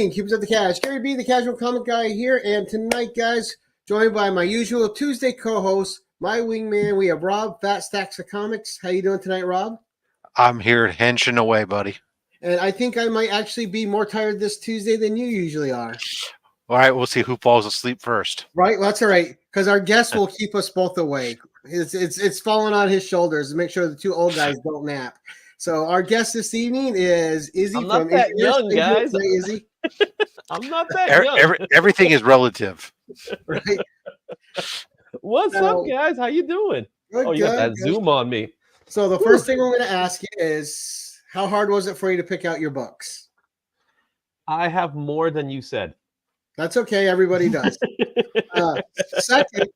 evening, Cubans of the Cash. Gary B, the casual comic guy here, and tonight, guys, joined by my usual Tuesday co-host, my wingman. We have Rob, Fat Stax of Comics. How you doing tonight, Rob? I'm here henching away, buddy. And I think I might actually be more tired this Tuesday than you usually are. All right, we'll see who falls asleep first. Right, well, that's all right, because our guest will keep us both awake. It's falling on his shoulders to make sure the two old guys don't nap. So our guest this evening is Izzy. I'm not that young, guys. Izzy. I'm not that young. Everything is relative. Right. What's up, guys? How you doing? Good, you got that Zoom on me. So the first thing I'm going to ask you is, how hard was it for you to pick out your books? I have more than you said. That's okay. Everybody does. Second,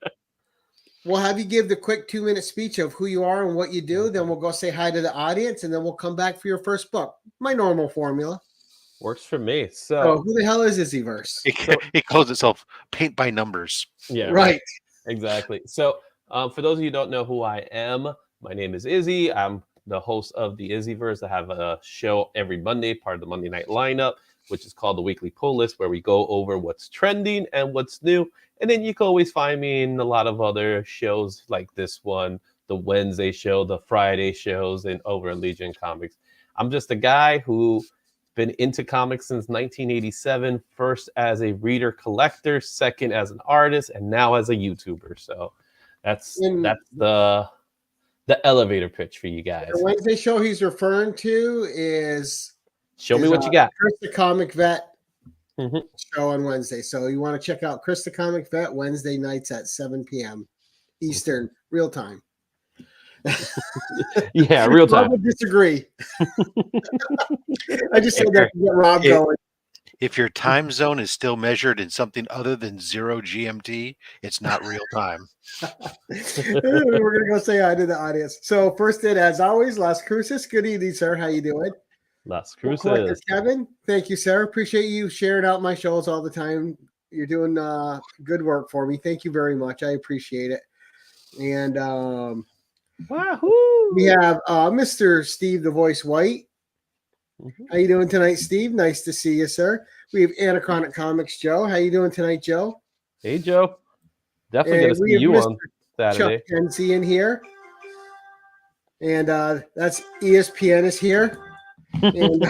we'll have you give the quick 2-minute speech of who you are and what you do. Then we'll go say hi to the audience, and then we'll come back for your first book. My normal formula. Works for me. So who the hell is Izzyverse? It calls itself Paint by Numbers. Yeah, right. Exactly. So for those of you who don't know who I am, my name is Izzy. I'm the host of the Izzyverse. I have a show every Monday, part of the Monday night lineup, which is called the Weekly Pull List, where we go over what's trending and what's new. And then you can always find me in a lot of other shows like this one, the Wednesday show, the Friday shows, and over at Legion Comics. I'm just a guy who's been into comics since 1987, first as a reader collector, second as an artist, and now as a YouTuber. So that's the elevator pitch for you guys. The Wednesday show he's referring to is Show Me What You Got. Chris the Comic Vet show on Wednesday. So you want to check out Chris the Comic Vet Wednesday nights at 7 p.m. Eastern, real time. Yeah, real time. I would disagree. I just said that to get Rob going. If your time zone is still measured in something other than 0 GMT, it's not real time. We're going to go say hi to the audience. So first in, as always, Las Cruces. Good evening, sir. How you doing? Las Cruces. Kevin, thank you, sir. Appreciate you sharing out my shows all the time. You're doing good work for me. Thank you very much. I appreciate it. And wahoo! We have Mr. Steve the Voice White. How you doing tonight, Steve? Nice to see you, sir. We have Anachronic Comics Joe. How you doing tonight, Joe? Hey, Joe. Definitely going to see you Mr. on Saturday. Chuck Kenzie in here. And that's ESPN is here. And,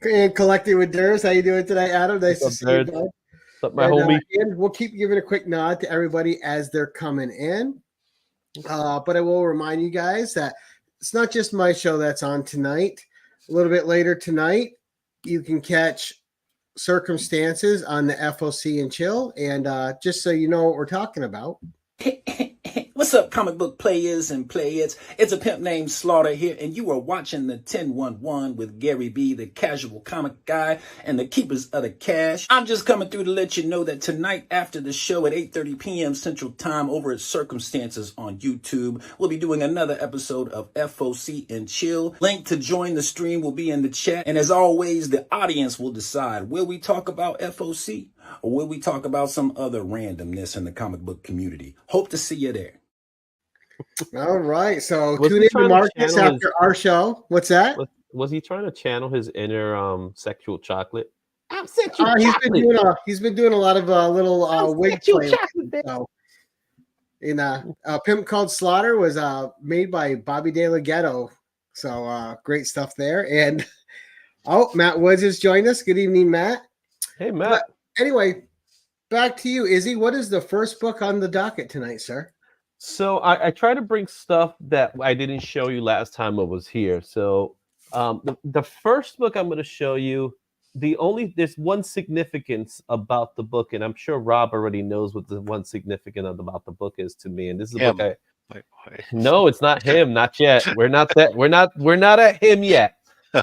and Collecting with Durs. How you doing tonight, Adam? Nice to see you, bud. What's up, my homie? And we'll keep giving a quick nod to everybody as they're coming in. But I will remind you guys that it's not just my show that's on tonight. A little bit later tonight, you can catch Circumstances on the FOC and Chill. And just so you know what we're talking about. What's up, comic book players and playettes? It's a pimp named Slaughter here, and you are watching the 1011 with Gary B, the casual comic guy, and the keepers of the cash. I'm just coming through to let you know that tonight after the show at 8:30 p.m. Central Time over at Circumstances on YouTube, we'll be doing another episode of FOC and Chill. Link to join the stream will be in the chat, and as always, the audience will decide, will we talk about FOC or will we talk about some other randomness in the comic book community? Hope to see you there. All right, so tune in to Marcus after our show. What's that? Was he trying to channel his inner sexual chocolate? I'm sexual chocolate. He's been doing a lot of little wig play. So, a Pimp Called Slaughter was made by Bobby De La Ghetto. So great stuff there. And Matt Woods has joined us. Good evening, Matt. Hey, Matt. But anyway, back to you, Izzy. What is the first book on the docket tonight, sir? So I try to bring stuff that I didn't show you last time I was here. So the first book I'm going to show you, there's one significance about the book, and I'm sure Rob already knows what the one significance about the book is to me. And this is a book No, it's not him, not yet. We're not at him yet.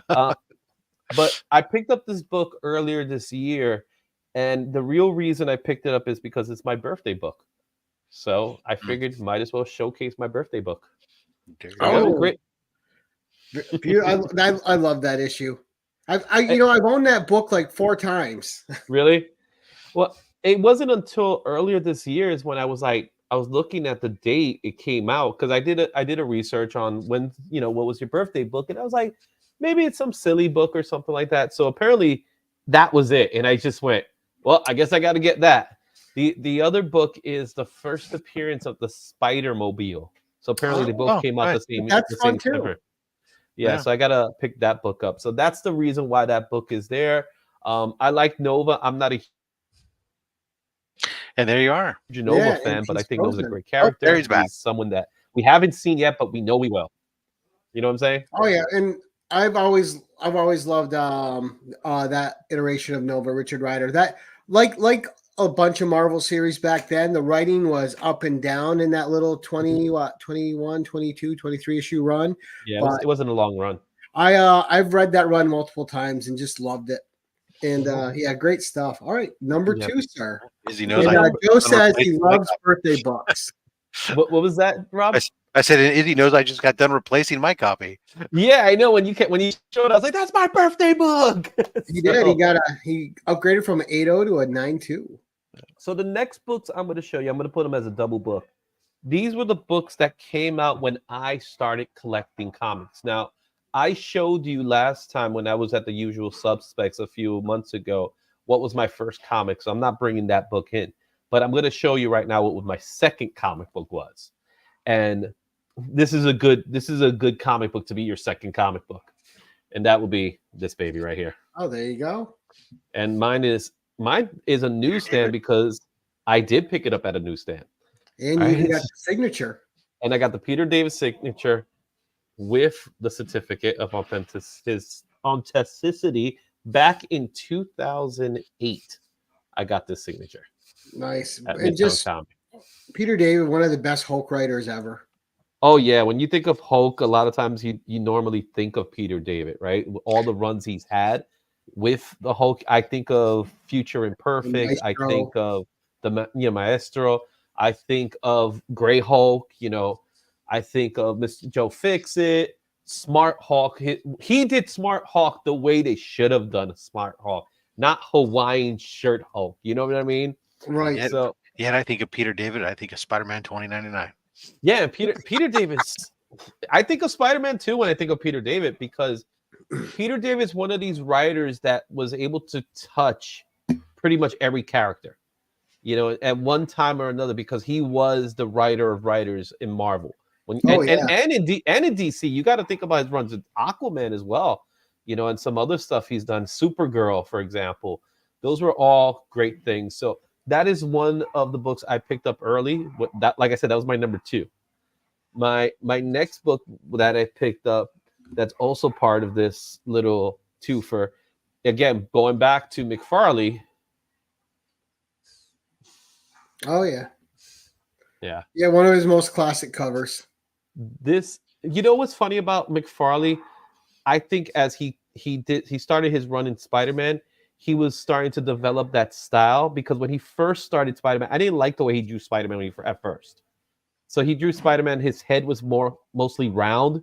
But I picked up this book earlier this year, and the real reason I picked it up is because it's my birthday book. So I figured might as well showcase my birthday book. Great! I love that issue. I've owned that book like 4 times. Really? Well, it wasn't until earlier this year is when I was looking at the date it came out, because I did a research on when, what was your birthday book, and I was like, maybe it's some silly book or something like that. So apparently that was it. And I just went, well, I guess I got to get that. The other book is the first appearance of the Spider-Mobile. So apparently they both came out nice. That's the fun same too. summer. Yeah, Yeah. so I gotta pick that book up. So that's the reason why that book is there. I like Nova. I'm not a And there you are. huge Nova Yeah, fan, and but I he's think Nova's a frozen. great Oh, there character. he's back. He's someone that we haven't seen yet, but we know we will. You know what I'm saying? Oh yeah, and I've always loved that iteration of Nova, Richard Rider. That like a bunch of Marvel series back then, the writing was up and down in that little 21, 22, 23 issue run. Yeah, But it wasn't a long run. I've read that run multiple times and just loved it. And Mm-hmm. yeah, great stuff. All right, number Yeah. 2, sir. Izzy knows And I Joe says replaced he my loves copy. birthday books. What was that, Rob? I said, and Izzy knows I just got done replacing my copy. Yeah, I know. When you showed, I was like, "That's my birthday book." He did. He upgraded from 8.0 to a 9.2. So the next books I'm going to show you, I'm going to put them as a double book. These were the books that came out when I started collecting comics. Now, I showed you last time when I was at the Usual Suspects a few months ago what was my first comic. So I'm not bringing that book in, but I'm going to show you right now what my second comic book was. And this is a good comic book to be your second comic book. And that will be this baby right here. Oh, there you go. And mine is a newsstand because I did pick it up at a newsstand. And you even got the signature. And I got the Peter Davis signature with the certificate of authenticity back in 2008. I got this signature. Nice. At And Midtown just Comics. Peter David, one of the best Hulk writers ever. Oh yeah, when you think of Hulk, a lot of times you normally think of Peter David, right? All the runs he's had with the Hulk, I think of Future Imperfect. I Maestro. think of the Maestro. I think of Gray Hulk. I think of Mr. Joe Fix-It, Smart Hulk. He did Smart Hulk the way they should have done Smart Hulk, not Hawaiian shirt Hulk. You know what I mean? Right. Yeah. So Yeah, I think of Peter David. I think of Spider-Man 2099. yeah, Peter Davis. I think of Spider-Man too when I think of Peter David, because Peter David's one of these writers that was able to touch pretty much every character, at one time or another, because he was the writer of writers in Marvel. And in DC, you got to think about his runs with Aquaman as well, and some other stuff he's done. Supergirl, for example, those were all great things. So that is one of the books I picked up early. That, like I said, that was my number 2. My next book that I picked up, that's also part of this little twofer. Again, going back to McFarlane. Oh yeah. Yeah. Yeah, one of his most classic covers. This, what's funny about McFarlane? I think as he started his run in Spider-Man, he was starting to develop that style, because when he first started Spider-Man, I didn't like the way he drew Spider-Man at first. So he drew Spider-Man, his head was mostly round,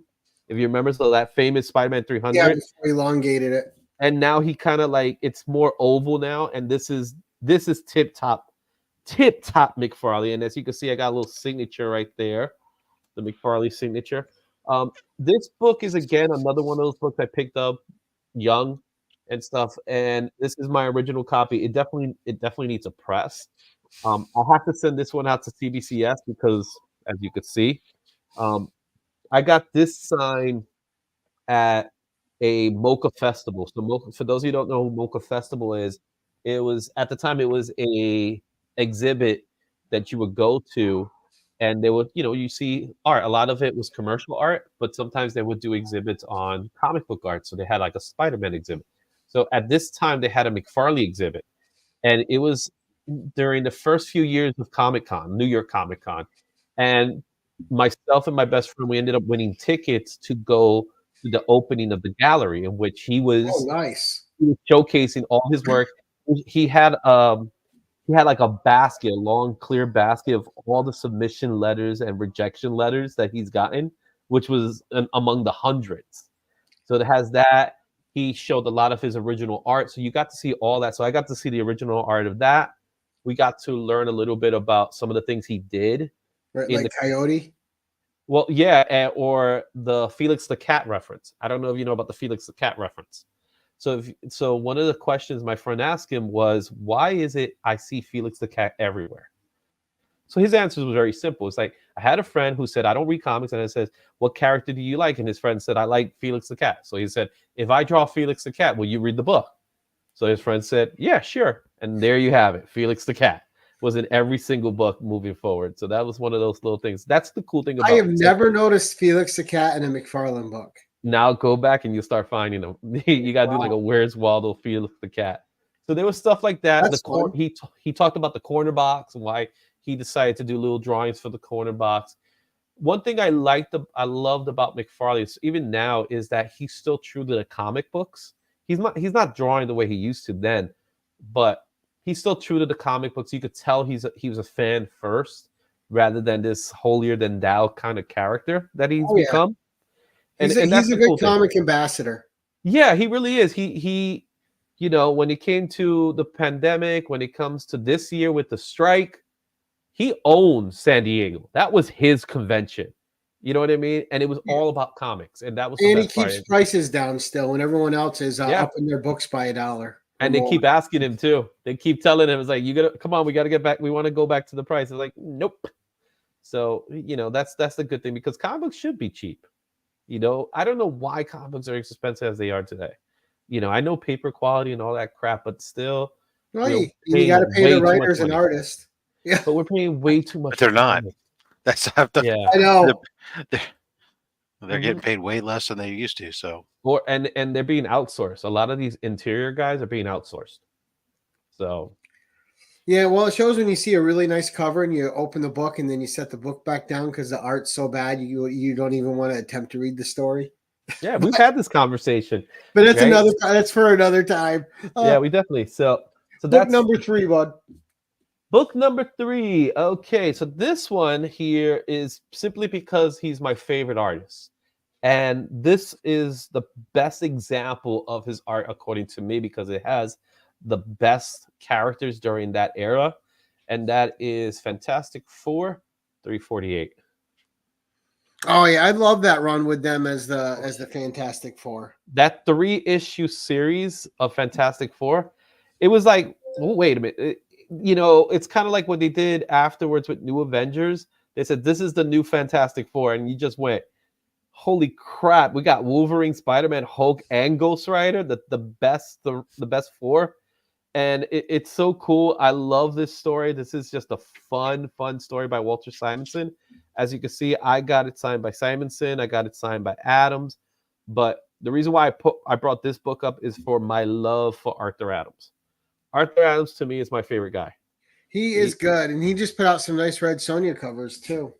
if you remember. So that famous Spider-Man 300. Yeah, before he elongated it. And now he kind of it's more oval now. And this is tip top McFarlane. And as you can see, I got a little signature right there, the McFarlane signature. This book is, again, another one of those books I picked up young and stuff. And this is my original copy. It definitely needs a press. I'll have to send this one out to CBCS because, as you could see, I got this sign at a Mocha Festival. So for those of you who don't know who Mocha Festival is, it was, at the time, it was a exhibit that you would go to, and they would, you see art. A lot of it was commercial art, but sometimes they would do exhibits on comic book art. So they had like a Spider-Man exhibit. So at this time, they had a McFarlane exhibit, and it was during the first few years of Comic-Con, New York Comic-Con. And myself and my best friend, we ended up winning tickets to go to the opening of the gallery, in which he was, nice. he was showcasing all his work. He had like a basket, a long clear basket of all the submission letters and rejection letters that he's gotten, which was among the hundreds. So it has that. He showed a lot of his original art, so you got to see all that. So I got to see the original art of that. We got to learn a little bit about some of the things he did. Right, like Coyote. Well, yeah, or the Felix the Cat reference. I don't know if you know about the Felix the Cat reference. So one of the questions my friend asked him was, why is it I see Felix the Cat everywhere? So his answer was very simple. It's like, I had a friend who said, I don't read comics. And I says, what character do you like? And his friend said, I like Felix the Cat. So he said, if I draw Felix the Cat, will you read the book? So his friend said, yeah, sure. And there you have it. Felix the Cat was in every single book moving forward. So that was one of those little things. That's the cool thing about I have it. never noticed Felix the Cat in a McFarlane book. Now go back and you start finding them. You got to do like a Where's Waldo, Felix the Cat. So there was stuff like that. That's fun. He talked about the corner box and why he decided to do little drawings for the corner box. One thing I loved about McFarlane, even now, is that he's still true to the comic books. He's not drawing the way he used to then, but he's still true to the comic books. You could tell he was a fan first, rather than this holier than thou kind of character that he's become. He's a good comic ambassador. Yeah, he really is. He when it came to the pandemic, when it comes to this year with the strike, he owned San Diego. That was his convention. You know what I mean? And it was all about comics. And that was and he keeps prices down still when everyone else is up in their books by $1. And they keep asking him too. They keep telling him, it's like, you gotta come on, we gotta get back. We want to go back to the price. It's like, nope. So, that's the good thing, because comic books should be cheap. I don't know why comic books are as expensive as they are today. I know paper quality and all that crap, but still, you got to pay the writers and artists. Yeah, but we're paying way too much. But they're not. That's I know. They're getting paid way less than they used to. So, and they're being outsourced. A lot of these interior guys are being outsourced. So, yeah, well, it shows when you see a really nice cover and you open the book and then you set the book back down because the art's so bad you don't even want to attempt to read the story. Yeah, we've had this conversation, but that's for another time. Yeah, we definitely. So book that's number 3, bud. Book number 3. Okay, so this one here is simply because he's my favorite artist. And this is the best example of his art, according to me, because it has the best characters during that era. And that is Fantastic Four 348. Oh yeah, I love that run with them as the Fantastic Four. That 3-issue series of Fantastic Four, it was like, well, wait a minute. It's kind of like what they did afterwards with New Avengers. They said, this is the new Fantastic Four. And you just went, holy crap. We got Wolverine, Spider-Man, Hulk, and Ghost Rider, the best four. And it's so cool. I love this story. This is just a fun story by Walter Simonson. As you can see, I got it signed by Simonson. I got it signed by Adams. But the reason why I brought this book up is for my love for Arthur Adams. Arthur Adams, to me, is my favorite guy. He is good, and he just put out some nice Red Sonja covers too.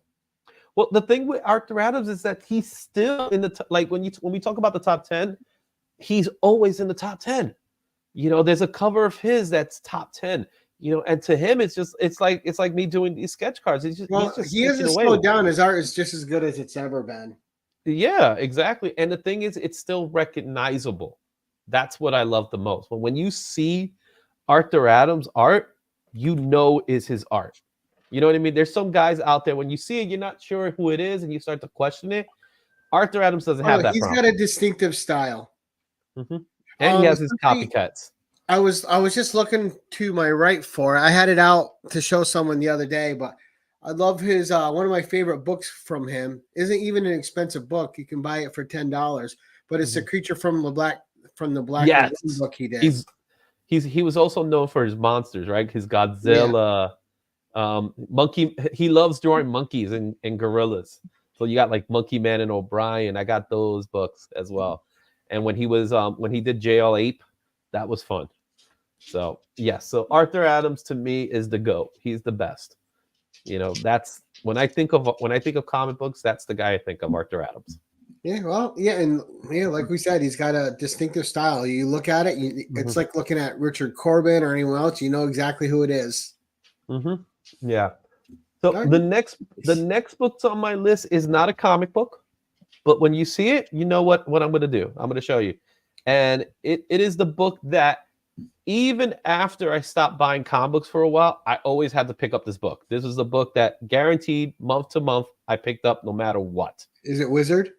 Well, the thing with Arthur Adams is that he's still in the when we talk about the top 10, he's always in the top 10. There's a cover of his that's top 10. And to him, it's like me doing these sketch cards. He hasn't slowed down. His art is just as good as it's ever been. Yeah, exactly. And the thing is, it's still recognizable. That's what I love the most. When you see Arthur Adams' art, is his art. You know what I mean? There's some guys out there, when you see it, you're not sure who it is, and you start to question it. Arthur Adams doesn't have that. He's got a distinctive style. Mm-hmm. And he has his copycats. I was just looking to my right for it. I had it out to show someone the other day, but I love his one of my favorite books from him. Isn't even an expensive book. You can buy it for $10, but it's a creature from the Black book he did. He was also known for his monsters, right? His Godzilla, monkey. He loves drawing monkeys and gorillas. So you got like Monkey Man and O'Brien. I got those books as well. And when he did JL Ape, that was fun. So yes, so Arthur Adams to me is the GOAT. He's the best. That's when I think of comic books, that's the guy I think of, Arthur Adams. Yeah, well, yeah, and like we said, he's got a distinctive style. You look at it, it's like looking at Richard Corbin or anyone else. You know exactly who it is. Mm-hmm. Yeah. So the next book on my list is not a comic book, but when you see it, you know what I'm going to do. I'm going to show you, and it is the book that even after I stopped buying comic books for a while, I always had to pick up this book. This was a book that guaranteed month to month I picked up no matter what. Is it Wizard?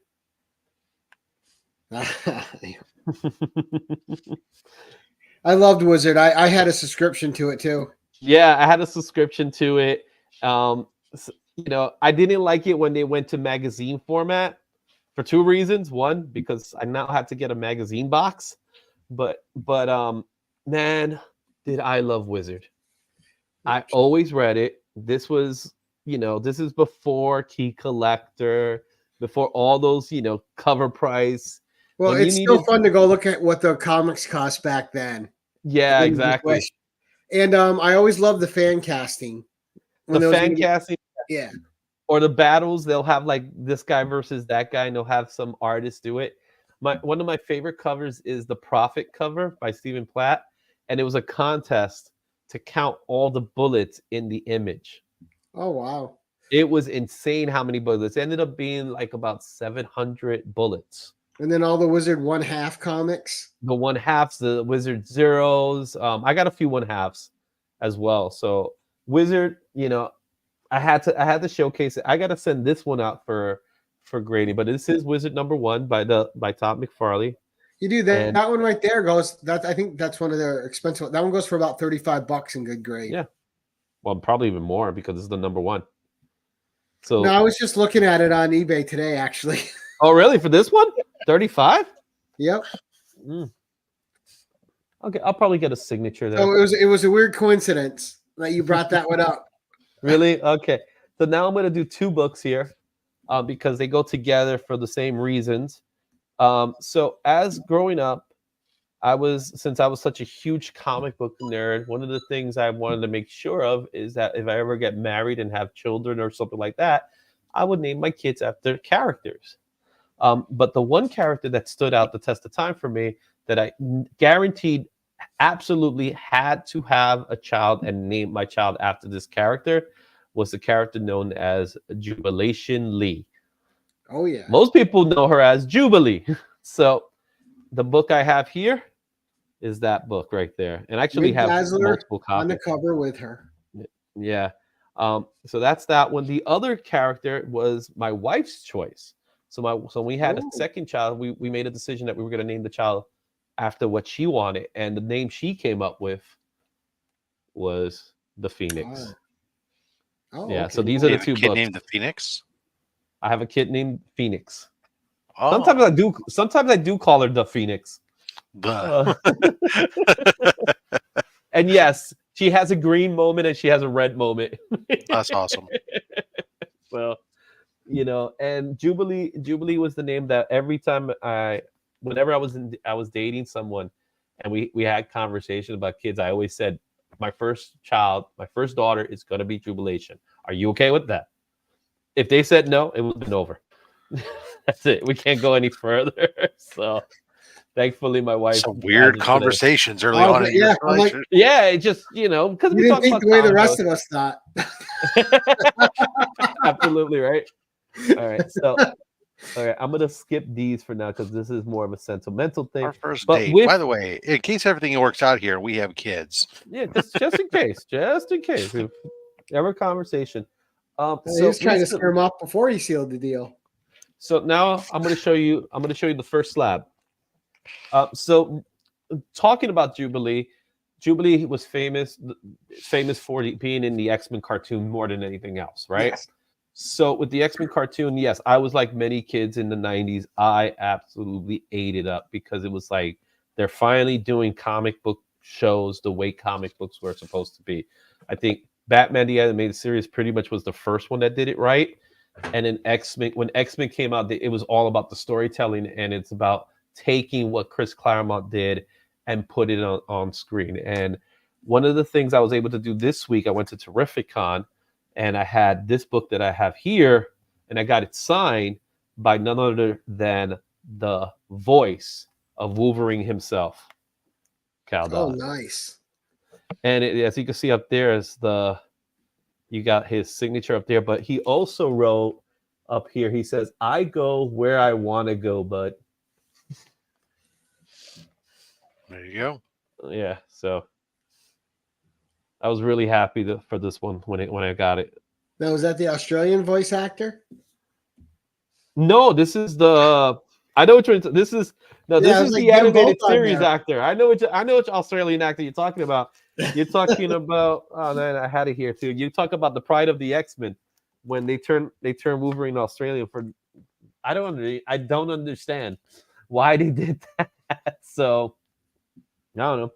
I loved Wizard. I had a subscription to it too. Yeah, I had a subscription to it. You know, I didn't like it when they went to magazine format for two reasons. One, because I now had to get a magazine box. But man, did I love Wizard. I always read it. This was, you know, this is before Key Collector, before all those, you know, cover price. Well, When you it's still needed- fun to go look at what the comics cost back then. Yeah, And just exactly. wish- And I always loved the fan casting. When The there was fan gonna be- casting. Yeah. Or the battles, they'll have like this guy versus that guy, and they'll have some artists do it. One of my favorite covers is the Prophet cover by Stephen Platt, and it was a contest to count all the bullets in the image. Oh, wow. It was insane how many bullets. It ended up being like about 700 bullets. And then all the Wizard 1/2 comics. The 1/2s, the Wizard Zeros. I got a few 1/2s as well. So Wizard, you know, I had to showcase it. I got to send this one out for Grady, but this is Wizard #1 by Todd McFarlane. You do that. And- That one right there goes. I think that's one of their expensive. That one goes for about $35 in good grade. Yeah. Well, probably even more because it's the #1. So No, I was just looking at it on eBay today, actually. oh really? For this one? 35? Yep. Okay, I'll probably get a signature there. So it was a weird coincidence that you brought that one up. Really? Okay. So now I'm going to do two books here because they go together for the same reasons. So as growing up, since I was such a huge comic book nerd, one of the things I wanted to make sure of is that if I ever get married and have children or something like that, I would name my kids after characters. But the one character that stood out the test of time for me that I guaranteed absolutely had to have a child and name my child after this character was the character known as Jubilation Lee. Oh yeah. Most people know her as Jubilee. So the book I have here is that book right there, and I actually With have Dazzler multiple on the copies. cover with her. Yeah. So that's that one. The other character was my wife's choice. So when we had Ooh. a second child, we made a decision that we were going to name the child after what she wanted, and the name she came up with was the Phoenix. Oh, Yeah, okay. so these You are the have a two kid books. named the Phoenix. I have a kid named Phoenix. Oh, Sometimes I do call her the Phoenix. Buh. And yes, she has a green moment and she has a red moment. That's awesome. Well, you know, and Jubilee was the name that every time whenever I was dating someone and we had conversation about kids, I always said my first daughter is going to be Jubilation. Are you okay with that? If they said no, it would have been over. That's it. We can't go any further. So thankfully my wife Some weird conversations early on in your yeah, I'm like, relationship. Yeah, it just, you know, because you we didn't talk think about the way the comic rest books. of us thought. Absolutely right. All right, so all right, I'm gonna skip these for now because this is more of a sentimental thing. Our first But date. with- By the way, in case everything works out here, we have kids. Yeah, just in case, if ever conversation. He was trying to recently- scare him off before he sealed the deal. So now I'm going to show you the first slab. So talking about Jubilee was famous for being in the X-Men cartoon more than anything else, right? Yes. So with the X-Men cartoon, yes, I was like many kids in the 90s. I absolutely ate it up because it was like they're finally doing comic book shows the way comic books were supposed to be. I think Batman the Animated Series pretty much was the first one that did it right. And then when X-Men came out, it was all about the storytelling, and it's about taking what Chris Claremont did and put it on screen. And one of the things I was able to do this week, I went to Terrificon, and I had this book that I have here, and I got it signed by none other than the voice of Wolverine himself, Cal Oh, Dodd. nice. And as you can see up there is you got his signature up there, but he also wrote up here, he says, "I go where I want to go, bud." There you go. Yeah, so I was really happy for this one when I got it. Now, was that the Australian voice actor? No, this is the. I know what you're. This is no. Yeah, This I was is like, the get 'em animated both on series there. actor. I know which Australian actor you're talking about. You're talking about. Oh man, I had it here too. You talk about the Pride of the X-Men when they turn Wolverine Australian for. I don't understand why they did that. So I don't know.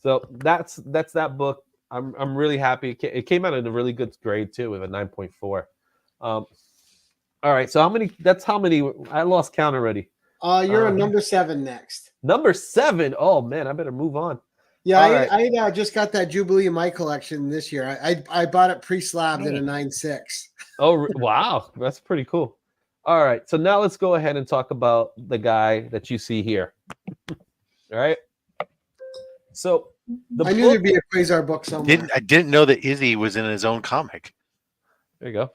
So that's that book. I'm really happy. It came out in a really good grade too, with a 9.4. All right. So how many? That's how many. I lost count already. You're on number 7 next. Number 7. Oh man, I better move on. Yeah, All right. I just got that Jubilee of My collection this year. I bought it pre-slabbed in a 9.6. Oh wow, that's pretty cool. All right. So now let's go ahead and talk about the guy that you see here. All right. So I knew there'd be a Quasar book somewhere. I didn't know that Izzy was in his own comic. There you go.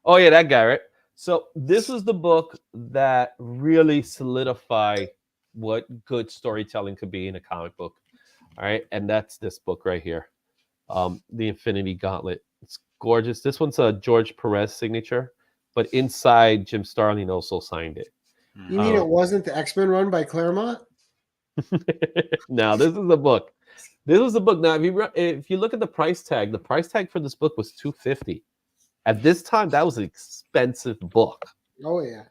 Oh yeah, that guy, right? So this is the book that really solidified what good storytelling could be in a comic book. All right, and that's this book right here, The Infinity Gauntlet. It's gorgeous. This one's a George Perez signature, but inside Jim Starlin also signed it. You mean it wasn't the X-Men run by Claremont? No, this is the book. This was the book. Now, if you look at the price tag for this book was $250. At this time, that was an expensive book. Oh yeah,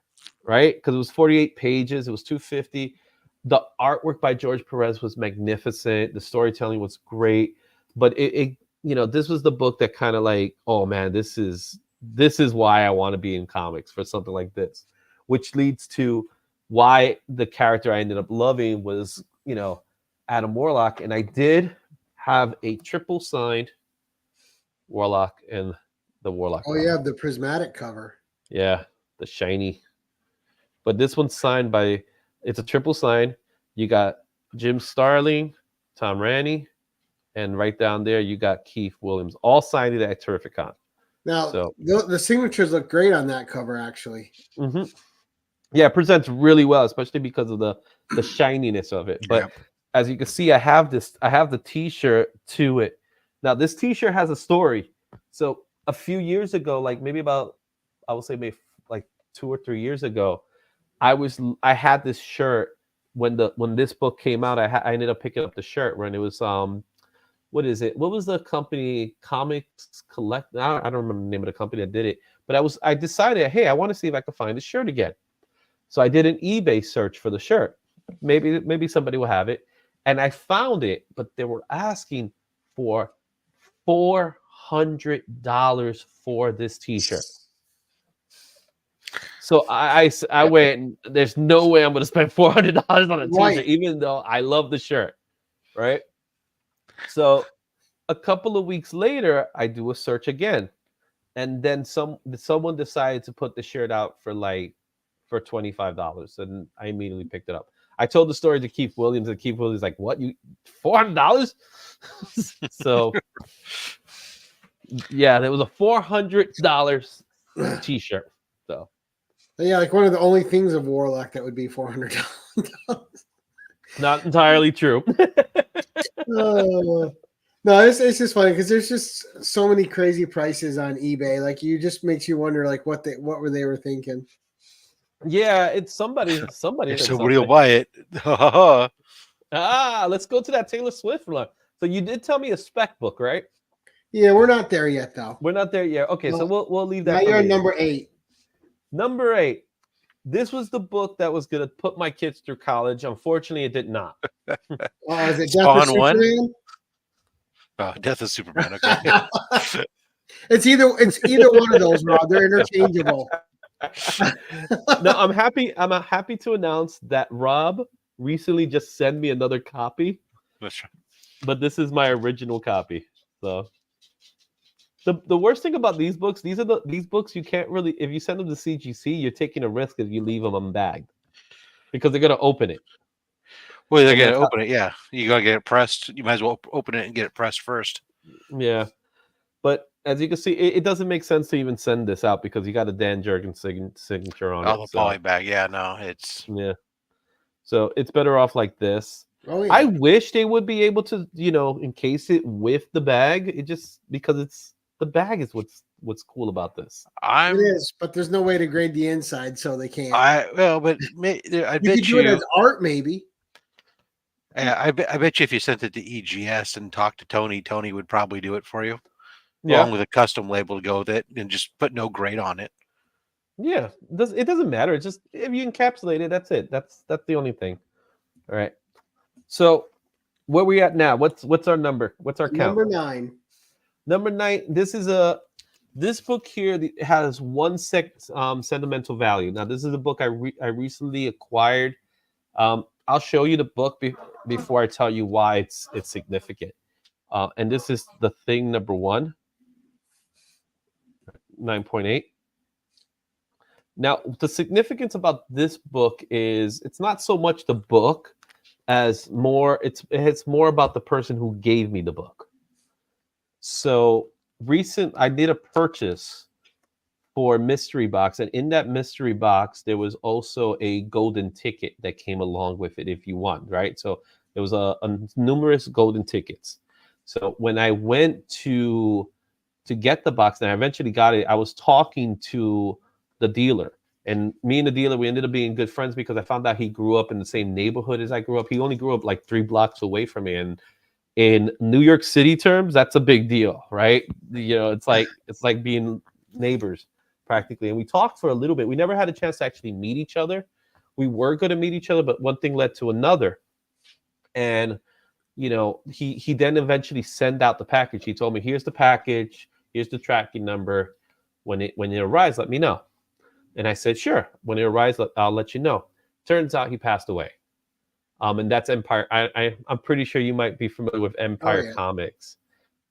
right? Because it was 48 pages. It was $250. The artwork by George Perez was magnificent. The storytelling was great, but it this was the book that kind of like, oh man, this is why I want to be in comics for something like this, which leads to why the character I ended up loving was Adam Warlock, and I did have a triple signed Warlock and the Warlock. Oh yeah, the prismatic cover. Yeah, the shiny. But this one's signed by. It's a triple sign. You got Jim Starlin, Tom Raney, and right down there you got Keith Williams, all signed it at Terrificon. Now, So the signatures look great on that cover, actually. mm-hmm. Yeah, it presents really well, especially because of the shininess of it. But as you can see, I have the T-shirt to it. Now, this T-shirt has a story. So a few years ago, like maybe about, I would say maybe like 2 or 3 years ago, I had this shirt when this book came out. I ended up picking up the shirt when it was what is it? What was the company? Comics Collect? I don't remember the name of the company that did it. But I decided, hey, I want to see if I could find the shirt again. So I did an eBay search for the shirt. Maybe somebody will have it, and I found it. But they were asking for $400 for this T-shirt. So I went, there's no way I'm going to spend $400 on a T-shirt, even though I love the shirt, right? So a couple of weeks later, I do a search again, and then someone decided to put the shirt out for $25, and I immediately picked it up. I told the story to Keith Williams, and Keith Williams was like, "What? You $400?" So yeah, there was a $400 T-shirt. So. Yeah, like one of the only things of Warlock that would be $400. Not entirely true. No, it's just funny because there's just so many crazy prices on eBay. Like, you just makes you wonder, like, what they were thinking. Yeah, it's somebody. So we'll buy it. Let's go to that Taylor Swift one. So you did tell me a spec book, right? Yeah, we're not there yet, though. We're not there yet. Okay, so we'll leave that. Now you're on number 8. Number 8. This was the book that was going to put my kids through college. Unfortunately, it did not. Is it Death of Superman? Oh, Death of Superman. Okay. It's either one of those, Rob. They're interchangeable. No, I'm happy to announce that Rob recently just sent me another copy. That's right. But this is my original copy. So the worst thing about these books, these books you can't really, if you send them to CGC, you're taking a risk if you leave them unbagged because they're gonna open it. Well, they're gonna open it. Yeah, you gotta get it pressed. You might as well open it and get it pressed first. Yeah, but as you can see, it doesn't make sense to even send this out because you got a Dan Jurgens signature on it. The poly bag. Yeah, no, it's yeah. So it's better off like this. Oh yeah. I wish they would be able to, encase it with the bag. It just because the bag is what's cool about this. It is, but there's no way to grade the inside, so they can't. I You could bet do it as art, maybe. I bet you if you sent it to EGS and talked to Tony, Tony would probably do it for you, Yeah, along with a custom label to go with it, and just put no grade on it. yeah. It doesn't matter. It's just if you encapsulate it, that's it. That's the only thing. All right. So where we at now? What's our number? What's our count? Number 9. Number 9. This book here has one sentimental value. Now this is a book I recently acquired. I'll show you the book before I tell you why it's significant. And this is The Thing number 1, 9.8. Now, the significance about this book is it's not so much the book as it's more about the person who gave me the book. So I did a purchase for a mystery box, and in that mystery box there was also a golden ticket that came along with it if you won, right? So there was a numerous golden tickets. So when I went to get the box and I eventually got it, I was talking to the dealer, and me and the dealer, we ended up being good friends because I found out he grew up in the same neighborhood as I grew up. He only grew up like 3 blocks away from me, and in New York City terms, that's a big deal, right? It's like being neighbors practically. And we talked for a little bit. We never had a chance to actually meet each other. We were going to meet each other, but one thing led to another. And he then eventually sent out the package. He told me, "Here's the package. Here's the tracking number. When it arrives, let me know." And I said, "Sure. When it arrives, I'll let you know." Turns out he passed away. And that's Empire. I'm pretty sure you might be familiar with Empire Comics.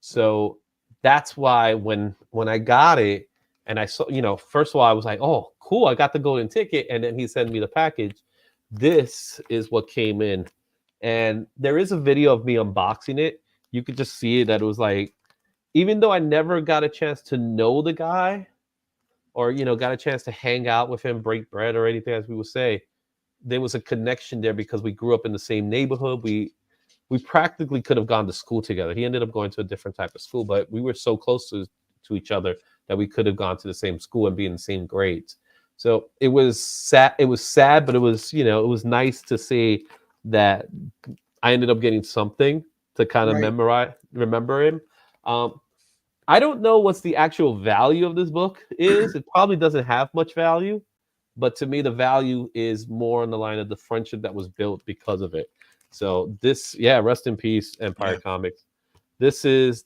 So that's why when I got it and I saw, first of all, I was like, "Oh, cool, I got the golden ticket." And then he sent me the package. This is what came in. And there is a video of me unboxing it. You could just see it, that it was like, even though I never got a chance to know the guy or, got a chance to hang out with him, break bread or anything, as we would say, there was a connection there because we grew up in the same neighborhood. We practically could have gone to school together. He ended up going to a different type of school, but we were so close to each other that we could have gone to the same school and be in the same grades. So it was sad. It was sad, but it was, it was nice to see that I ended up getting something to kind of remember him. I don't know what's the actual value of this book is. It probably doesn't have much value, but to me, the value is more on the line of the friendship that was built because of it. So rest in peace, Empire Comics. This is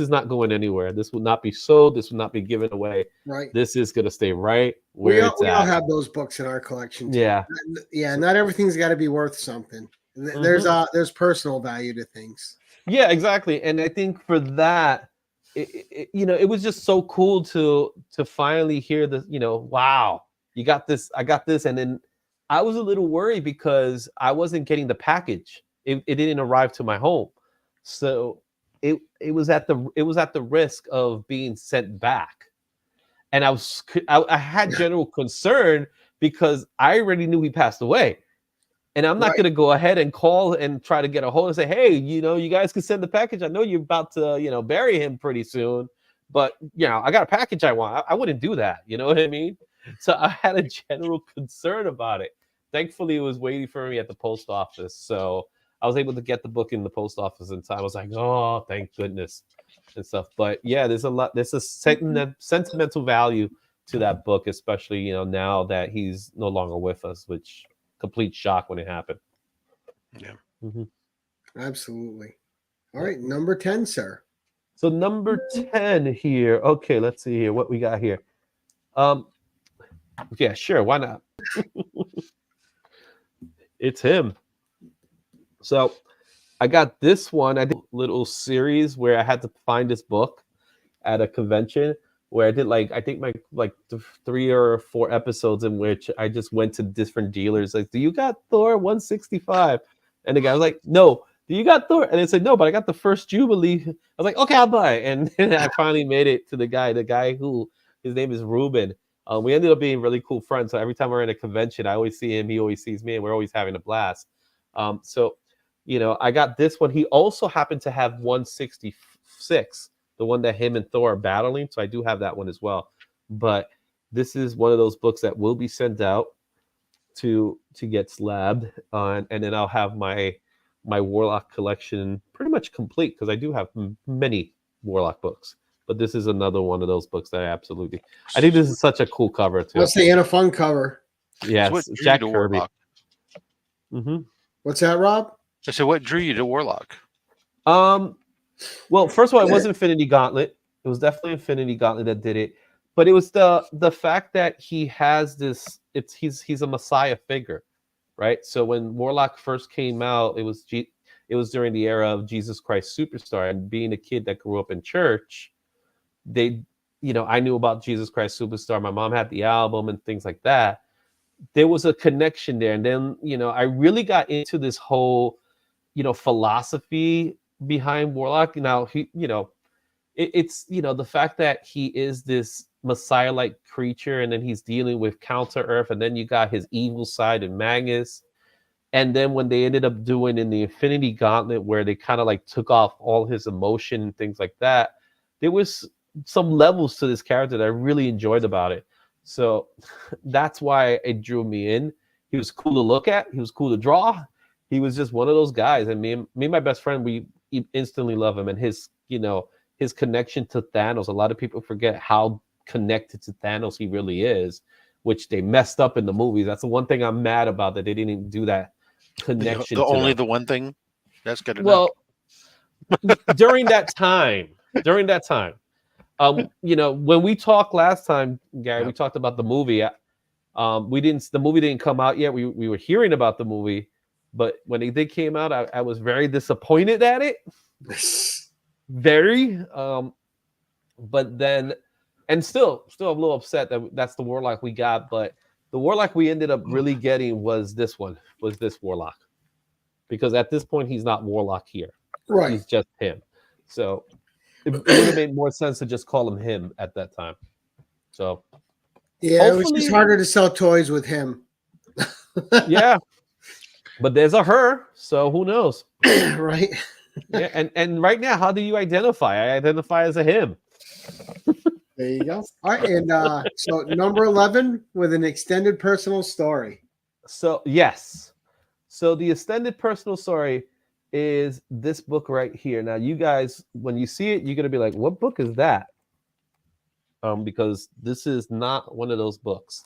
not going anywhere. This will not be sold. This will not be given away. Right. This is going to stay right where it's at. We all have those books in our collection too. Yeah. Yeah. Not everything's got to be worth something. There's personal value to things. Yeah, exactly. And I think for that, it was just so cool to finally hear this, wow, you got this, I got this. And then I was a little worried because I wasn't getting the package. It didn't arrive to my home. So it was at the risk of being sent back. And I had general concern because I already knew he passed away. And I'm not going to go ahead and call and try to get a hold and say, "Hey, you guys can send the package. I know you're about to, bury him pretty soon, but I got a package I want." I wouldn't do that. You know what I mean? So I had a general concern about it. Thankfully, it was waiting for me at the post office. So I was able to get the book in the post office in time. I was like, "Oh, thank goodness," and stuff. But yeah, there's a sentimental value to that book, especially, now that he's no longer with us, which complete shock when it happened. Yeah. Mm-hmm. Absolutely. All right, number 10, sir. So number 10 here. Okay, let's see here what we got here. Yeah, sure, why not? It's him. So I got this one. I did a little series where I had to find this book at a convention where I did I think 3 or 4 episodes in which I just went to different dealers. Like, "Do you got Thor 165? And the guy was like, "No." "Do you got Thor?" And they said, "No, but I got the first Jubilee." I was like, "Okay, I'll buy it." And then I finally made it to the guy who, his name is Ruben. We ended up being really cool friends. So every time we're in a convention, I always see him, he always sees me, and we're always having a blast. So I got this one. He also happened to have 166, the one that him and Thor are battling. So I do have that one as well. But this is one of those books that will be sent out to get slabbed, and then I'll have my Warlock collection pretty much complete, because I do have many Warlock books. But this is another one of those books that I think this is such a cool cover too. Let's say in a fun cover. Yes, So what drew Jack you to Kirby. Warlock? What's that, Rob? So what drew you to Warlock? Well, first of all, it was Infinity Gauntlet. It was definitely Infinity Gauntlet that did it. But it was the fact that he has this. He's a Messiah figure, right? So when Warlock first came out, it was during the era of Jesus Christ Superstar, and being a kid that grew up in church, I knew about Jesus Christ Superstar. My mom had the album and things like that. There was a connection there, and then I really got into this whole philosophy behind Warlock. Now it's the fact that he is this Messiah-like creature, and then he's dealing with Counter Earth, and then you got his evil side in Magus. And then when they ended up doing in the Infinity Gauntlet, where they kind of like took off all his emotion and things like that, there was some levels to this character that I really enjoyed about it. So that's why it drew me in. He was cool to look at. He was cool to draw. He was just one of those guys. And me and my best friend, we instantly love him. And his connection to Thanos. A lot of people forget how connected to Thanos he really is, which they messed up in the movies. That's the one thing I'm mad about, that they didn't do that connection. The one thing that's good enough. Well, during that time, when we talked last time, Gary, we talked about the movie. The movie didn't come out yet. We were hearing about the movie, but when it did came out, I was very disappointed at it. Very. But then, and still a little upset that that's the Warlock we got. But the Warlock we ended up really getting was this Warlock, because at this point he's not Warlock here. Right. He's just him. So it would have made more sense to just call him at that time. So yeah, it was just harder to sell toys with him. Yeah, but there's a her, so who knows? Right. Yeah, and right now, how do you identify? I identify as a him. There you go. All right, and so number 11 with an extended personal story. So yes, so the extended personal story is this book right here. Now, you guys, when you see it, you're gonna be like, "What book is that?" Because this is not one of those books.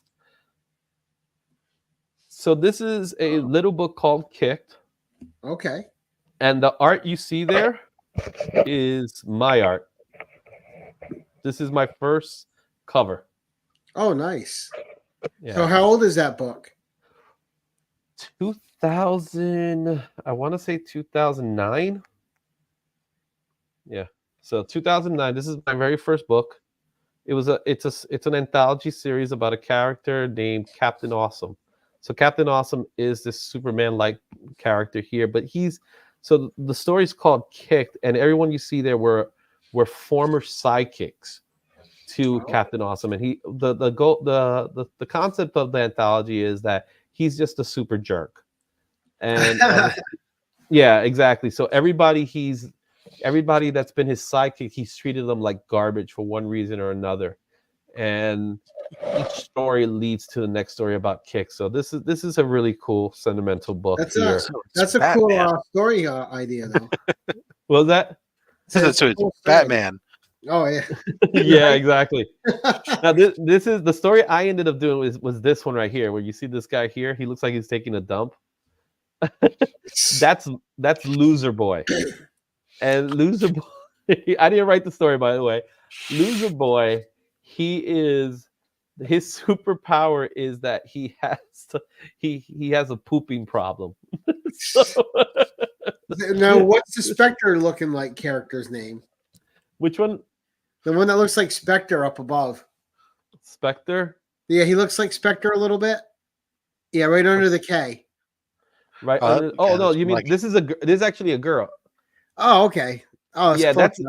So this is a little book called Kicked. Okay. And the art you see there is my art. This is my first cover. Oh, nice. Yeah. So how old is that book? 2000, I want to say 2009. Yeah. So 2009, this is my very first book. It's an anthology series about a character named Captain Awesome. So Captain Awesome is this Superman-like character here, but so the story is called Kicked, and everyone you see there were former sidekicks to Captain Awesome, and the concept of the anthology is that he's just a super jerk, and yeah, exactly. So everybody that's been his sidekick, he's treated them like garbage for one reason or another, and each story leads to the next story about Kick. So this is a really cool sentimental book. That's a Batman. cool story idea, though. What was that? So it's Batman. Oh yeah. Yeah, exactly. Now this is the story I ended up doing was this one right here, where you see this guy here. He looks like he's taking a dump. That's Loser Boy. And Loser Boy, I didn't write the story, by the way. Loser Boy, his superpower is that he has a pooping problem. So, now, what's the Spectre looking like character's name? which one? The one that looks like Spectre up above. Spectre? Yeah, he looks like Spectre a little bit. Yeah, right under the K. Right. Yeah, No, you mean like, this is actually a girl. Oh, okay. Oh, Yeah, that's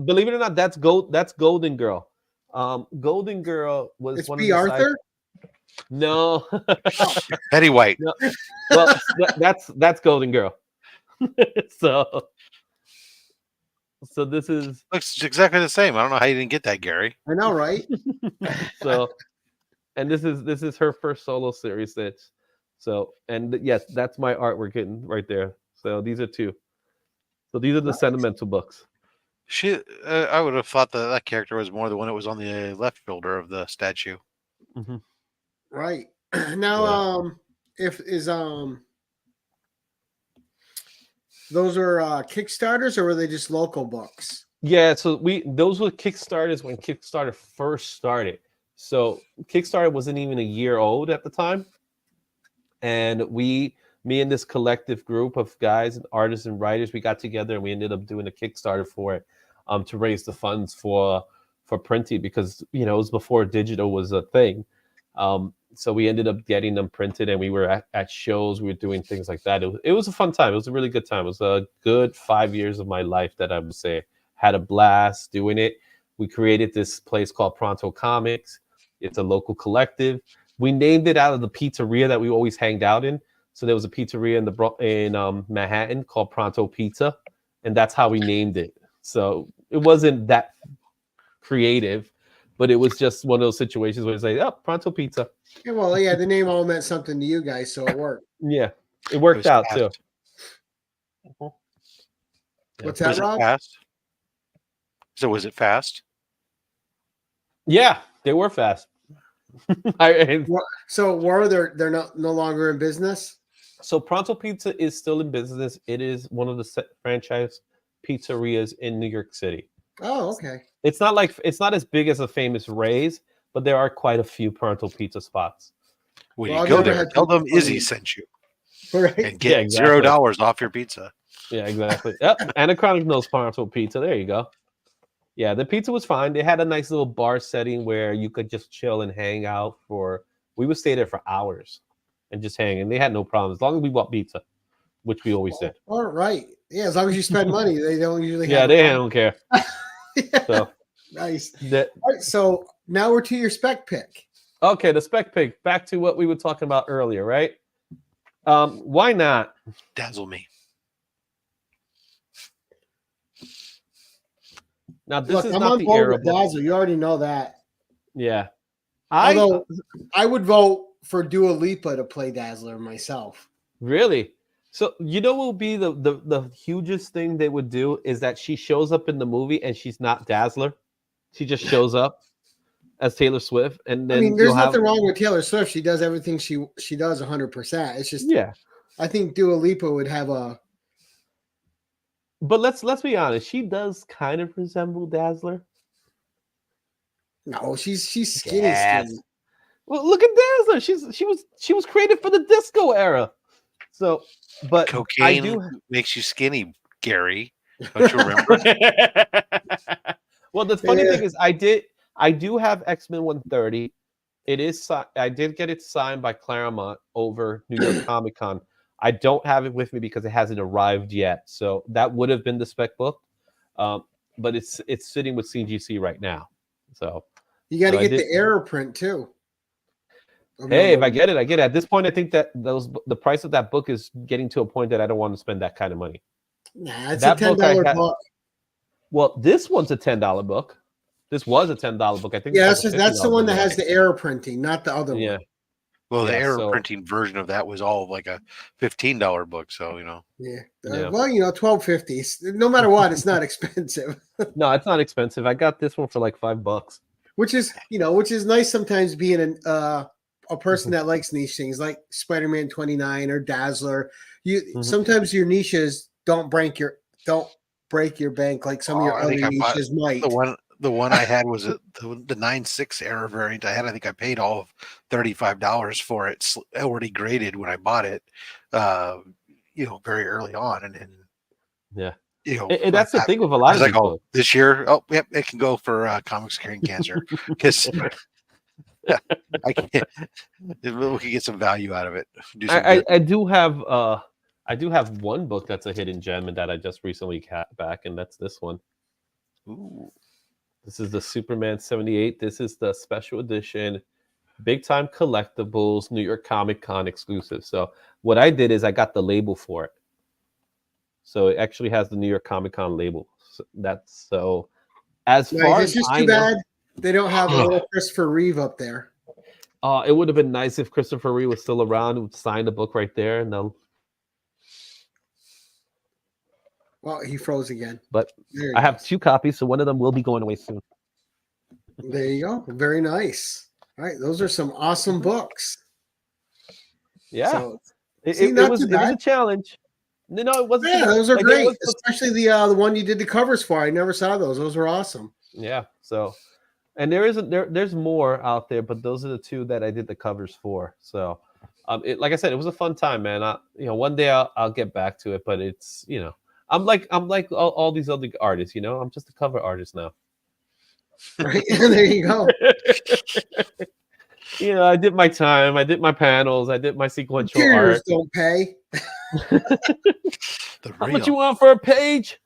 believe it or not, that's Golden Girl. Golden Girl was It's one B. of the Arthur. No. Betty White. No. Well, that's Golden Girl. so this is Looks exactly the same. I don't know how you didn't get that, Gary. I know, right? so, and this is her first solo series. Yes, that's my artwork getting right there. So these are two. So these are the sentimental books. I would have thought that character was more the one that was on the left shoulder of the statue. Mm-hmm. Right. Now, if is those are Kickstarters or were they just local books? Yeah, so those were Kickstarters when Kickstarter first started. So Kickstarter wasn't even a year old at the time, and me and this collective group of guys and artists and writers, we got together and we ended up doing a Kickstarter for it, to raise the funds for printing, because it was before digital was a thing. So we ended up getting them printed, and we were at shows. We were doing things like that. It was a fun time. It was a really good time. It was a good 5 years of my life that I would say. Had a blast doing it. We created this place called Pronto Comics. It's a local collective. We named it out of the pizzeria that we always hanged out in. So there was a pizzeria in Manhattan called Pronto Pizza, and that's how we named it. So it wasn't that creative, but it was just one of those situations where it's like, oh, Pronto Pizza. Yeah, well, yeah, the name all meant something to you guys, so it worked. Yeah, it worked out too. What's that, Rob? Fast? So was it fast? Yeah, they were fast. So they're no longer in business? So Pronto Pizza is still in business. It is one of the franchise pizzerias in New York City. Oh, okay. It's not as big as a Famous Ray's, but there are quite a few Pronto Pizza spots. When you go there, tell them Izzy sent you. Right. And get $0 off your pizza. Yeah, exactly. Yep. Anachronic knows Pronto Pizza. There you go. Yeah, the pizza was fine. They had a nice little bar setting where you could just chill and hang out we would stay there for hours and just hang, and they had no problem as long as we bought pizza, which we always did. All right. Yeah, as long as you spend money, they don't usually Yeah, they don't care. Yeah. So nice. All right, so now we're to your spec pick. Okay, the spec pick. Back to what we were talking about earlier, right? Why not? Dazzle me. Now this Look, is I'm not on the board era. with Dazzle. You already know that. Yeah. Although I would vote for Dua Lipa to play Dazzler myself. Really? So what will be the hugest thing they would do is that she shows up in the movie and she's not Dazzler. She just shows up as Taylor Swift, and then there's nothing wrong with Taylor Swift. She does everything she does 100%. It's just I think Dua Lipa would have a. But let's be honest. She does kind of resemble Dazzler. No, she's skinny. Skinny. Well, look at Dazzler. She was created for the disco era. So, but cocaine makes you skinny, Gary. Don't you remember? Well, the funny thing is, I do have X-Men 130. I did get it signed by Claremont over New York Comic Con. I don't have it with me because it hasn't arrived yet. So that would have been the spec book, but it's sitting with CGC right now. So you got to get the error print too. Hey, if I get it, I get it. At this point, I think that the price of that book is getting to a point that I don't want to spend that kind of money. Nah, it's a $10 book. Well, this one's a $10 book. This was a $10 book. I think. Yeah, that's the one that has the error printing, not the other one. Well, the error printing version of that was all like a $15 book. So Yeah. Well, $12.50. No matter what, it's not expensive. No, it's not expensive. I got this one for like $5. Which is nice sometimes being a person that likes niche things like Spider-Man 29 or Dazzler. Sometimes your niches don't break your bank like some of your other niches might. The one I had was the 9.6 error variant. I think I paid all of $35 for it, already graded when I bought it. Very early on, and and that's the thing with a lot of people. This year, it can go for comics curing cancer because. I can't. We can get some value out of it. I do have one book that's a hidden gem and that I just recently got back, and that's this one. Ooh, this is the Superman 78. This is the special edition, big time collectibles, New York Comic Con exclusive. So what I did is I got the label for it. So it actually has the New York Comic Con label. So that's so. As Nice. far It's as just I too know, bad they don't have a little Christopher Reeve up there. it would have been nice if Christopher Reeve was still around and would sign the book right there. And they'll. Well, he froze again. But There I he have goes. 2 copies, so one of them will be going away soon. There you go. Very nice. All right, those are some awesome books. Yeah, So, it, see, it, not was too it was bad. a challenge. No, it wasn't. Yeah, those are like, great, it was, especially the one you did the covers for. I never saw those. Those were awesome. yeah. So, and there's more out there, but those are the 2 that I did the covers for. So, like I said, it was a fun time, man. One day I'll get back to it, but it's I'm like all these other artists. I'm just a cover artist now. Right, there you go. I did my time. I did my panels. I did my sequential Cheers, art. don't pay. How much you want for a page?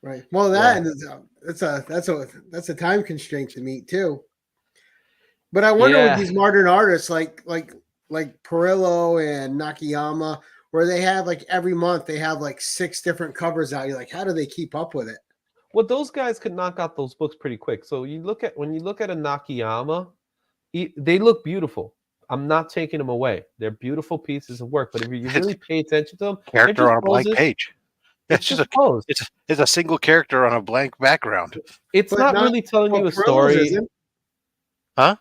Right. Well, that's a time constraint to meet too. But I wonder with these modern artists like Perillo and Nakayama, where they have like every month they have like 6 different covers out. You're like, how do they keep up with it? Well, those guys could knock out those books pretty quick. So when you look at a Nakayama, they look beautiful. I'm not taking them away. They're beautiful pieces of work. But if you really pay attention to them, character on a blank page. It's just a pose. It's a single character on a blank background. It's not really telling you a story. Isn't. Huh?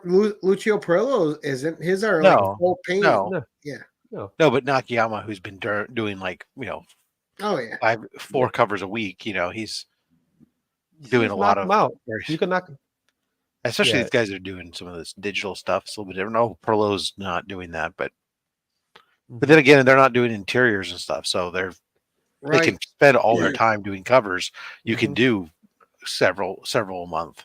Lucio Perillo isn't. His are No. like full paint. No. Yeah. No, but Nakayama, who's been doing like, Oh yeah. 4 covers a week, he's doing a lot of out. You can knock. Especially these guys are doing some of this digital stuff. It's a little bit different. No, Perlo's not doing that, but then again, they're not doing interiors and stuff, so they can spend all their time doing covers. You can do several a month.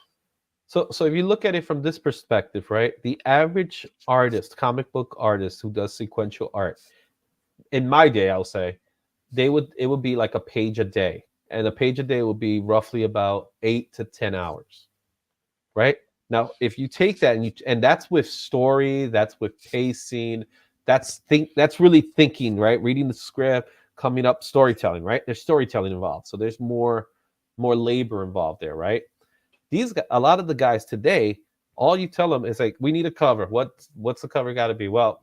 So if you look at it from this perspective, right? The average artist, comic book artist who does sequential art, in my day, I'll say, it would be like a page a day, and a page a day would be roughly about 8 to 10 hours, right? Now, if you take that and that's with story, that's with pacing, that's really thinking, right? Reading the script, coming up, storytelling, right? There's storytelling involved, so there's more labor involved there, right? A lot of the guys today, all you tell them is like, we need a cover. What's the cover got to be? Well,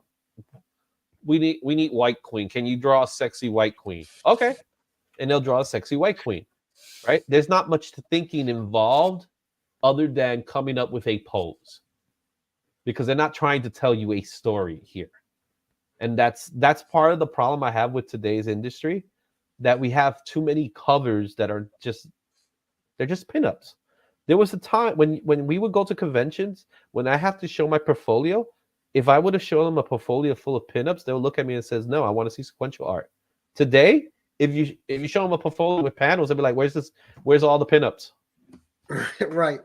we need White Queen. Can you draw a sexy White Queen? Okay, and they'll draw a sexy White Queen, right? There's not much thinking involved other than coming up with a pose, because they're not trying to tell you a story here. And that's part of the problem I have with today's industry, that we have too many covers that are just pinups. There was a time when we would go to conventions, when I have to show my portfolio, if I would have shown them a portfolio full of pinups, they'll look at me and says, no, I want to see sequential art. Today, if you show them a portfolio with panels, they'll be like, where's all the pinups? Right.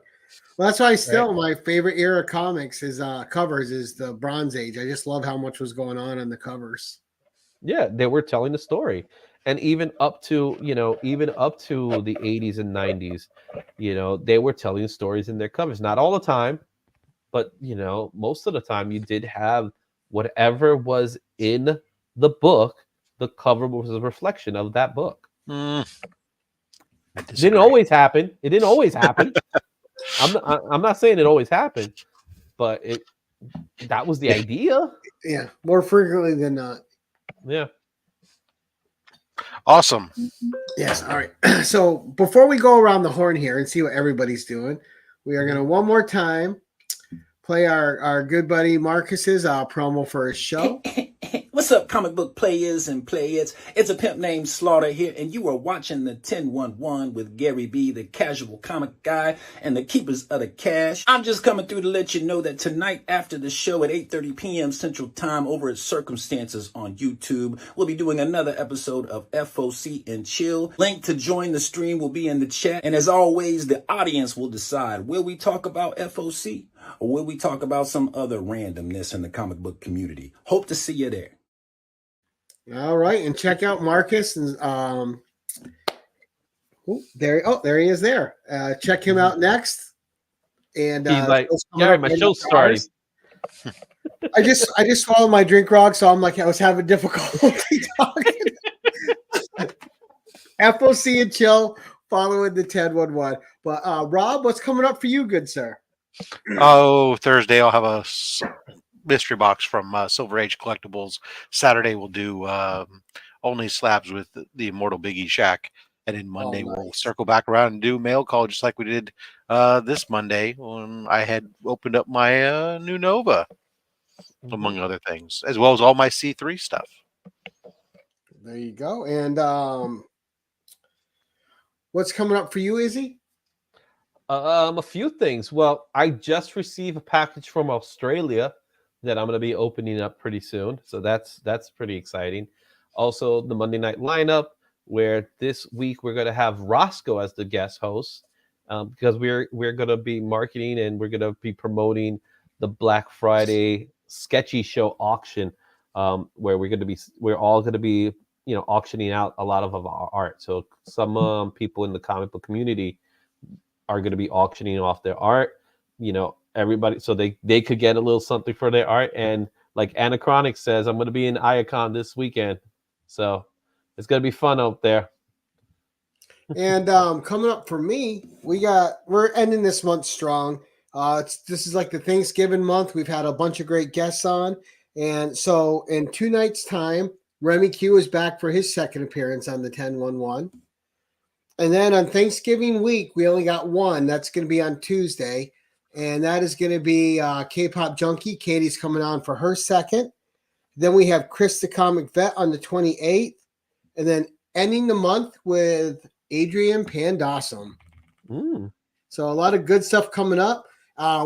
Well, that's why my favorite era of comics is covers is the Bronze Age. I just love how much was going on the covers. Yeah, they were telling the story. And even up to the 80s and 90s, they were telling stories in their covers. Not all the time, but most of the time you did have whatever was in the book, the cover was a reflection of that book. It didn't always happen. I'm not saying it always happened, but that was the idea. Yeah, more frequently than not. Yeah. Awesome. Yes. All right. So before we go around the horn here and see what everybody's doing, we are going to one more time play our good buddy Marcus's promo for his show. What's up, comic book players and playettes? It's a pimp named Slaughter here, and you are watching the 1011 with Gary B, the casual comic guy, and the keepers of the cash. I'm just coming through to let you know that tonight after the show at 8:30 p.m. Central Time over at Circumstances on YouTube, we'll be doing another episode of FOC and Chill. Link to join the stream will be in the chat, and as always, the audience will decide, will we talk about FOC or will we talk about some other randomness in the comic book community? Hope to see you there. All right, and check out Marcus and there he is there. Check him out next. And he's like, Gary, my show's starting. I just swallowed my drink, Rog, so I'm like, I was having difficulty talking. FOC and chill following the 10-1-1. But Rob, what's coming up for you, good sir? Oh, Thursday I'll have a mystery box from Silver Age Collectibles. Saturday we'll do only slabs with the Immortal Biggie Shack. And then Monday we'll circle back around and do mail call just like we did this Monday when I had opened up my new Nova, among other things, as well as all my C3 stuff. There you go. And what's coming up for you, Izzy? A few things. Well, I just received a package from Australia that I'm going to be opening up pretty soon. So that's pretty exciting. Also, the Monday night lineup, where this week we're going to have Roscoe as the guest host, because we're going to be marketing and we're going to be promoting the Black Friday Sketchy Show auction, where we're all going to be auctioning out a lot of our art. So some people in the comic book community are going to be auctioning off their art. Everybody, so they could get a little something for their art. And like Anachronic says, I'm going to be in Iacon this weekend, so it's going to be fun out there. And coming up for me, we're ending this month strong. This is like the Thanksgiving month. We've had a bunch of great guests on, and so in 2 nights' time, Remy Q is back for his second appearance on the 10-1-1. And then on Thanksgiving week, we only got one. That's going to be on Tuesday. And that is going to be K-Pop Junkie. Katie's coming on for her second. Then we have Chris the Comic Vet on the 28th. And then ending the month with Adrian Pandawsome. So a lot of good stuff coming up.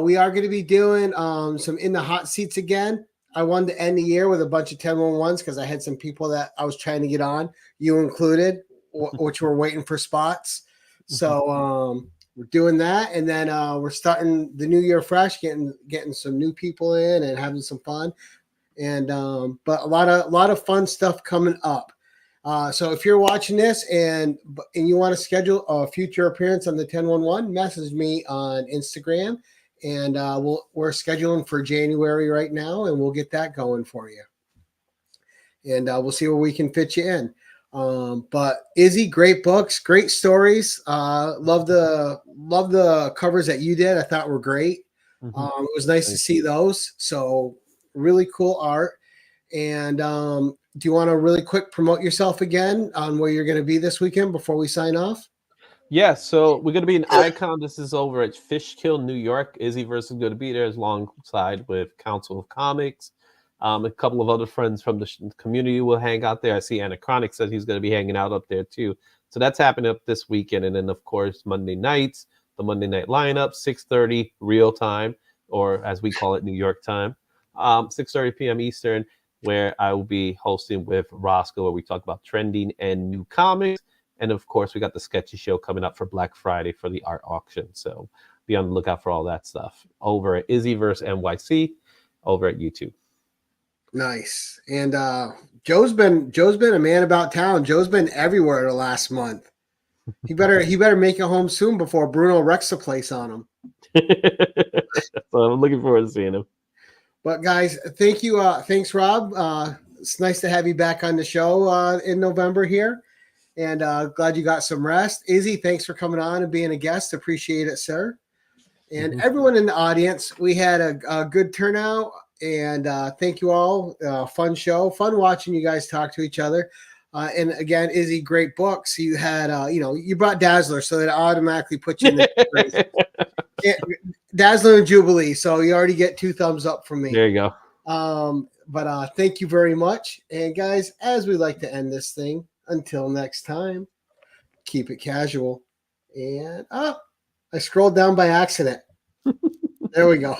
We are going to be doing some In the Hot Seats again. I wanted to end the year with a bunch of 10-1-1s because I had some people that I was trying to get on, you included, which were waiting for spots. So we're doing that, and then we're starting the new year fresh, getting some new people in and having some fun. And but a lot of fun stuff coming up. So if you're watching this and you want to schedule a future appearance on the 10-1-1, message me on Instagram, and we're scheduling for January right now, and we'll get that going for you. And we'll see where we can fit you in. But Izzy, great books, great stories. Love the covers that you did. I thought were great. It was nice to see those. So really cool art. And do you want to really quick promote yourself again on where you're going to be this weekend before we sign off? Yeah, so we're going to be in Icon. This is over at Fishkill, New York. Izzyverse is going to be there alongside with Council of Comics. A couple of other friends from the community will hang out there. I see Anachronic says he's going to be hanging out up there too. So that's happening up this weekend. And then, of course, Monday nights, the Monday night lineup, 6:30 real time, or as we call it, New York time, 6:30 p.m. Eastern, where I will be hosting with Roscoe, where we talk about trending and new comics. And, of course, we got the Sketchy Show coming up for Black Friday for the art auction. So be on the lookout for all that stuff over at Izzyverse NYC over at YouTube. Nice. And Joe's been a man about town. Joe's been everywhere the last month. He better make it home soon before Bruno wrecks the place on him. So I'm looking forward to seeing him. But guys, thank you. Thanks, Rob. It's nice to have you back on the show in November here. And glad you got some rest. Izzy, thanks for coming on and being a guest. Appreciate it, sir. And everyone in the audience, we had a good turnout. And thank you all. Fun show. Fun watching you guys talk to each other. And again, Izzy, great books. You had, you brought Dazzler, so that automatically put you in the Dazzler and Jubilee. So you already get 2 thumbs up from me. There you go. But thank you very much. And guys, as we like to end this thing, until next time, keep it casual. And I scrolled down by accident. There we go.